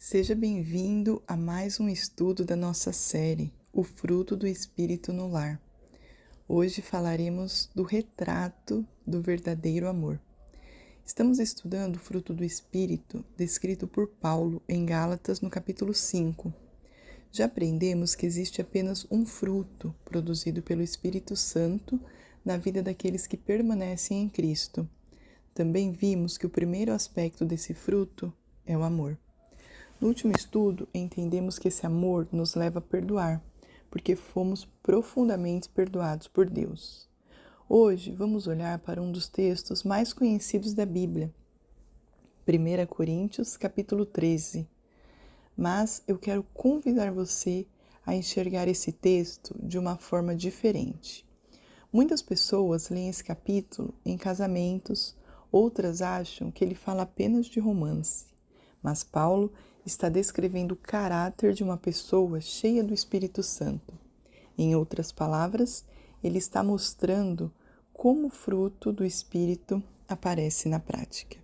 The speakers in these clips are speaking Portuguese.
Seja bem-vindo a mais um estudo da nossa série, O Fruto do Espírito no Lar. Hoje falaremos do retrato do verdadeiro amor. Estamos estudando o fruto do Espírito descrito por Paulo em Gálatas no capítulo 5. Já aprendemos que existe apenas um fruto produzido pelo Espírito Santo na vida daqueles que permanecem em Cristo. Também vimos que o primeiro aspecto desse fruto é o amor. No último estudo, entendemos que esse amor nos leva a perdoar, porque fomos profundamente perdoados por Deus. Hoje, vamos olhar para um dos textos mais conhecidos da Bíblia, 1 Coríntios, capítulo 13. Mas eu quero convidar você a enxergar esse texto de uma forma diferente. Muitas pessoas leem esse capítulo em casamentos, outras acham que ele fala apenas de romance. Mas Paulo está descrevendo o caráter de uma pessoa cheia do Espírito Santo. Em outras palavras, ele está mostrando como o fruto do Espírito aparece na prática.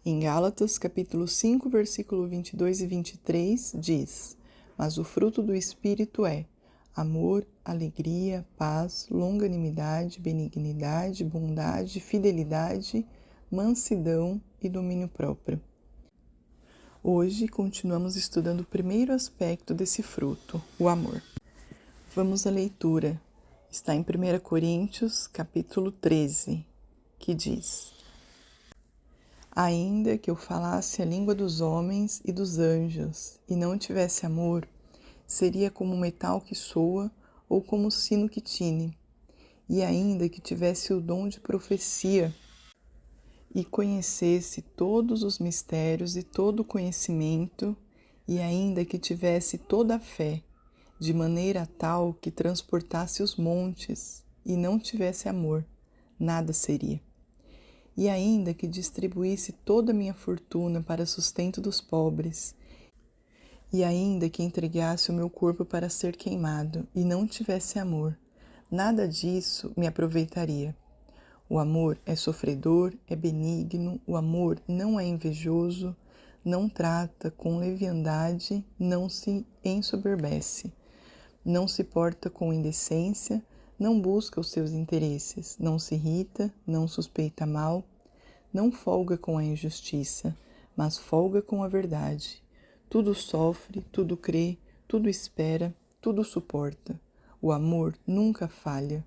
Em Gálatas, capítulo 5, versículo 22 e 23, diz: Mas o fruto do Espírito é amor, alegria, paz, longanimidade, benignidade, bondade, fidelidade, mansidão e domínio próprio. Hoje continuamos estudando o primeiro aspecto desse fruto, o amor. Vamos à leitura. Está em 1 Coríntios, capítulo 13, que diz: Ainda que eu falasse a língua dos homens e dos anjos, e não tivesse amor, seria como um metal que soa ou como um sino que tine. E ainda que tivesse o dom de profecia, e conhecesse todos os mistérios e todo o conhecimento, e ainda que tivesse toda a fé, de maneira tal que transportasse os montes, e não tivesse amor, nada seria. E ainda que distribuísse toda a minha fortuna para sustento dos pobres, e ainda que entregasse o meu corpo para ser queimado, e não tivesse amor, nada disso me aproveitaria. O amor é sofredor, é benigno, o amor não é invejoso, não trata com leviandade, não se ensoberbece, não se porta com indecência, não busca os seus interesses, não se irrita, não suspeita mal, não folga com a injustiça, mas folga com a verdade. Tudo sofre, tudo crê, tudo espera, tudo suporta. O amor nunca falha.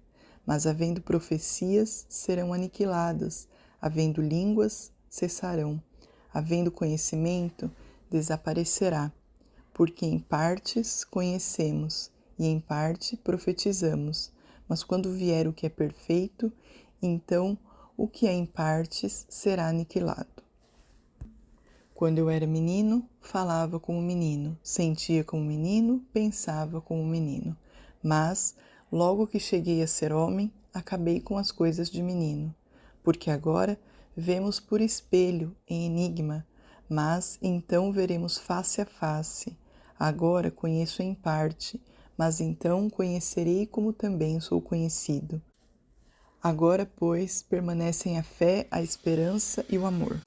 Mas havendo profecias, serão aniquiladas, havendo línguas, cessarão, havendo conhecimento, desaparecerá, porque em partes conhecemos e em parte profetizamos, mas quando vier o que é perfeito, então o que é em partes será aniquilado. Quando eu era menino, falava como menino, sentia como menino, pensava como menino, mas logo que cheguei a ser homem, acabei com as coisas de menino, porque agora vemos por espelho, em enigma, mas então veremos face a face. Agora conheço em parte, mas então conhecerei como também sou conhecido. Agora, pois, permanecem a fé, a esperança e o amor.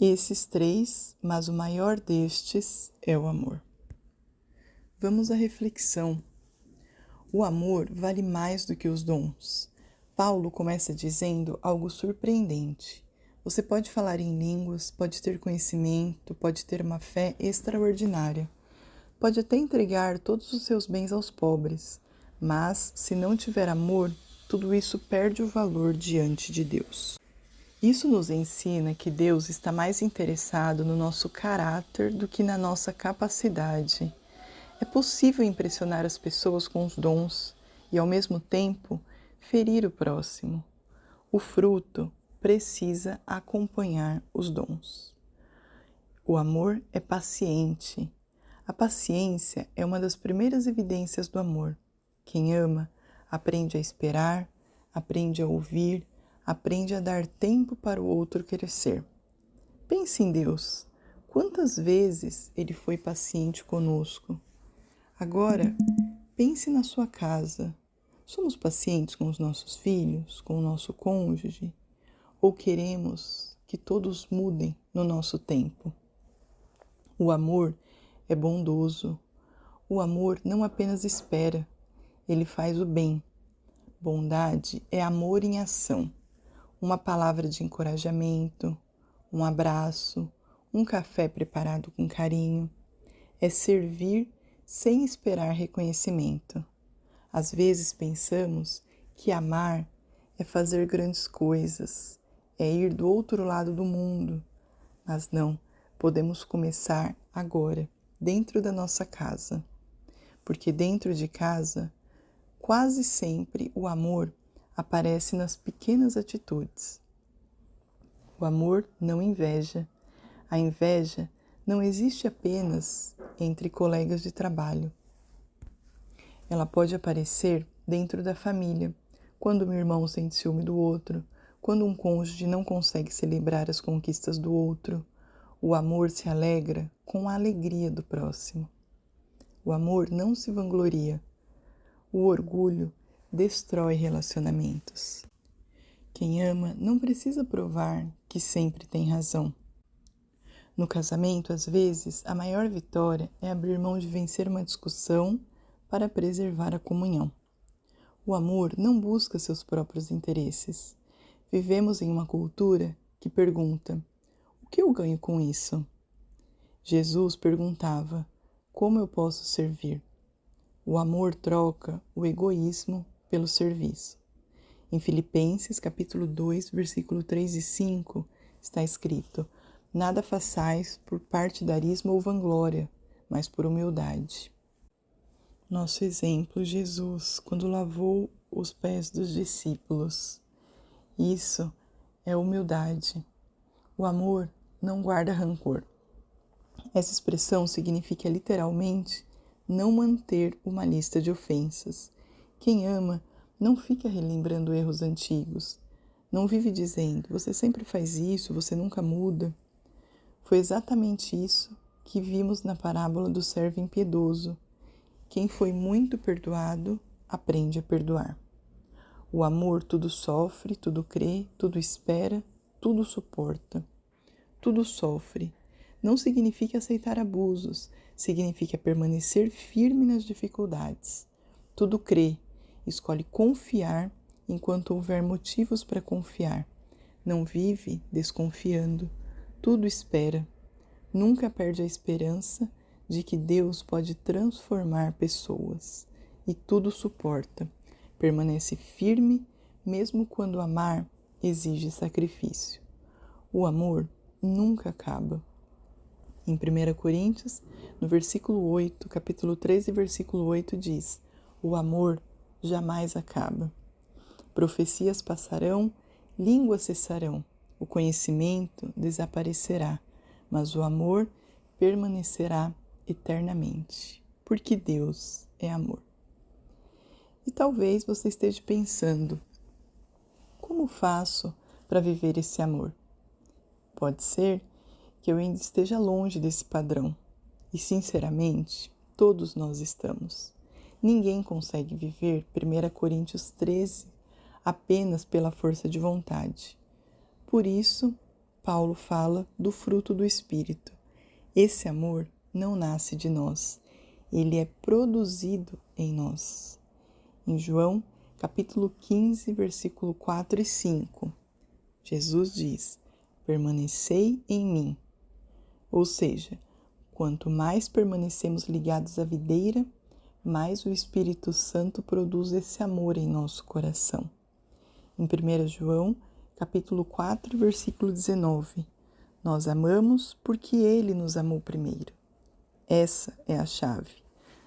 Esses três, mas o maior destes é o amor. Vamos à reflexão. O amor vale mais do que os dons. Paulo começa dizendo algo surpreendente. Você pode falar em línguas, pode ter conhecimento, pode ter uma fé extraordinária, pode até entregar todos os seus bens aos pobres, mas se não tiver amor, tudo isso perde o valor diante de Deus. Isso nos ensina que Deus está mais interessado no nosso caráter do que na nossa capacidade. É possível impressionar as pessoas com os dons e, ao mesmo tempo, ferir o próximo. O fruto precisa acompanhar os dons. O amor é paciente. A paciência é uma das primeiras evidências do amor. Quem ama aprende a esperar, aprende a ouvir, aprende a dar tempo para o outro crescer. Pense em Deus. Quantas vezes Ele foi paciente conosco? Agora, pense na sua casa. Somos pacientes com os nossos filhos, com o nosso cônjuge? Ou queremos que todos mudem no nosso tempo? O amor é bondoso. O amor não apenas espera, ele faz o bem. Bondade é amor em ação. Uma palavra de encorajamento, um abraço, um café preparado com carinho. É servir sem esperar reconhecimento. Às vezes pensamos que amar é fazer grandes coisas, é ir do outro lado do mundo. Mas não, podemos começar agora, dentro da nossa casa. Porque dentro de casa, quase sempre o amor aparece nas pequenas atitudes. O amor não inveja. A inveja não existe apenas entre colegas de trabalho. Ela pode aparecer dentro da família, quando um irmão sente ciúme do outro, quando um cônjuge não consegue celebrar as conquistas do outro. O amor se alegra com a alegria do próximo. O amor não se vangloria. O orgulho destrói relacionamentos. Quem ama não precisa provar que sempre tem razão. No casamento, às vezes, a maior vitória é abrir mão de vencer uma discussão para preservar a comunhão. O amor não busca seus próprios interesses. Vivemos em uma cultura que pergunta: o que eu ganho com isso? Jesus perguntava: como eu posso servir? O amor troca o egoísmo pelo serviço. Em Filipenses, capítulo 2, versículo 3 e 5, está escrito: nada façais por partidarismo ou vanglória, mas por humildade. Nosso exemplo, Jesus, quando lavou os pés dos discípulos. Isso é humildade. O amor não guarda rancor. Essa expressão significa literalmente não manter uma lista de ofensas. Quem ama não fica relembrando erros antigos. Não vive dizendo: você sempre faz isso, você nunca muda. Foi exatamente isso que vimos na parábola do servo impiedoso. Quem foi muito perdoado, aprende a perdoar. O amor tudo sofre, tudo crê, tudo espera, tudo suporta. Tudo sofre. Não significa aceitar abusos, significa permanecer firme nas dificuldades. Tudo crê, escolhe confiar enquanto houver motivos para confiar. Não vive desconfiando. Tudo espera. Nunca perde a esperança de que Deus pode transformar pessoas. E tudo suporta. Permanece firme, mesmo quando amar exige sacrifício. O amor nunca acaba. Em 1 Coríntios, no versículo 8, capítulo 13, versículo 8, diz: o amor jamais acaba. Profecias passarão, línguas cessarão, o conhecimento desaparecerá, mas o amor permanecerá eternamente, porque Deus é amor. E talvez você esteja pensando: como faço para viver esse amor? Pode ser que eu ainda esteja longe desse padrão. E, sinceramente, todos nós estamos. Ninguém consegue viver 1 Coríntios 13 apenas pela força de vontade. Por isso, Paulo fala do fruto do Espírito. Esse amor não nasce de nós, ele é produzido em nós. Em João, capítulo 15, versículo 4 e 5, Jesus diz: permanecei em mim. Ou seja, quanto mais permanecemos ligados à videira, mais o Espírito Santo produz esse amor em nosso coração. Em 1 João, capítulo 4, versículo 19, nós amamos porque Ele nos amou primeiro. Essa é a chave.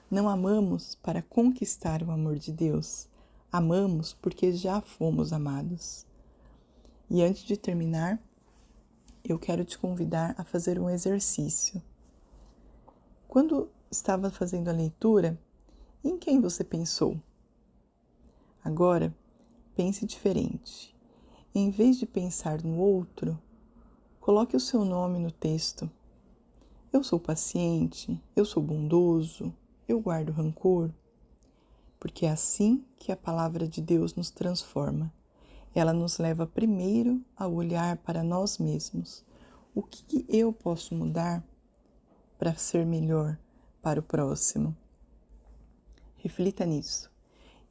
Não amamos para conquistar o amor de Deus, amamos porque já fomos amados. E antes de terminar, eu quero te convidar a fazer um exercício. Quando estava fazendo a leitura, em quem você pensou? Agora, pense diferente. Em vez de pensar no outro, coloque o seu nome no texto. Eu sou paciente, eu sou bondoso, eu guardo rancor. Porque é assim que a palavra de Deus nos transforma. Ela nos leva primeiro a olhar para nós mesmos. O que eu posso mudar para ser melhor para o próximo? Reflita nisso.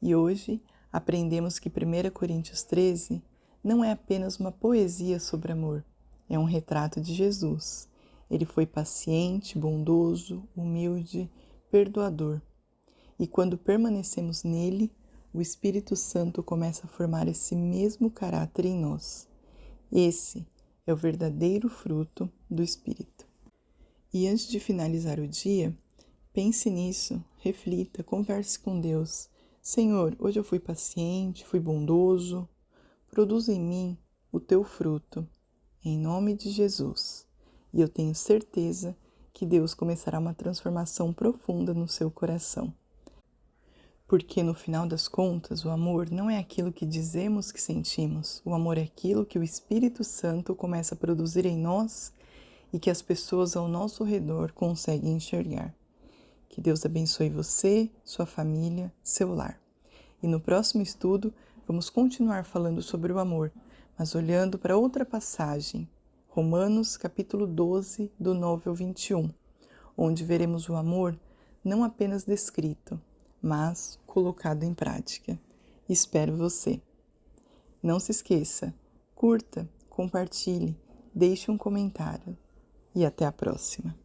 E hoje aprendemos que 1 Coríntios 13 não é apenas uma poesia sobre amor, é um retrato de Jesus. Ele foi paciente, bondoso, humilde, perdoador. E quando permanecemos nele, o Espírito Santo começa a formar esse mesmo caráter em nós. Esse é o verdadeiro fruto do Espírito. E antes de finalizar o dia, pense nisso, reflita, converse com Deus. Senhor, hoje eu fui paciente, fui bondoso. Produza em mim o teu fruto, em nome de Jesus. E eu tenho certeza que Deus começará uma transformação profunda no seu coração. Porque no final das contas, o amor não é aquilo que dizemos que sentimos. O amor é aquilo que o Espírito Santo começa a produzir em nós e que as pessoas ao nosso redor conseguem enxergar. Que Deus abençoe você, sua família, seu lar. E no próximo estudo, vamos continuar falando sobre o amor, mas olhando para outra passagem, Romanos capítulo 12, do 9 ao 21, onde veremos o amor não apenas descrito, mas colocado em prática. Espero você. Não se esqueça, curta, compartilhe, deixe um comentário e até a próxima.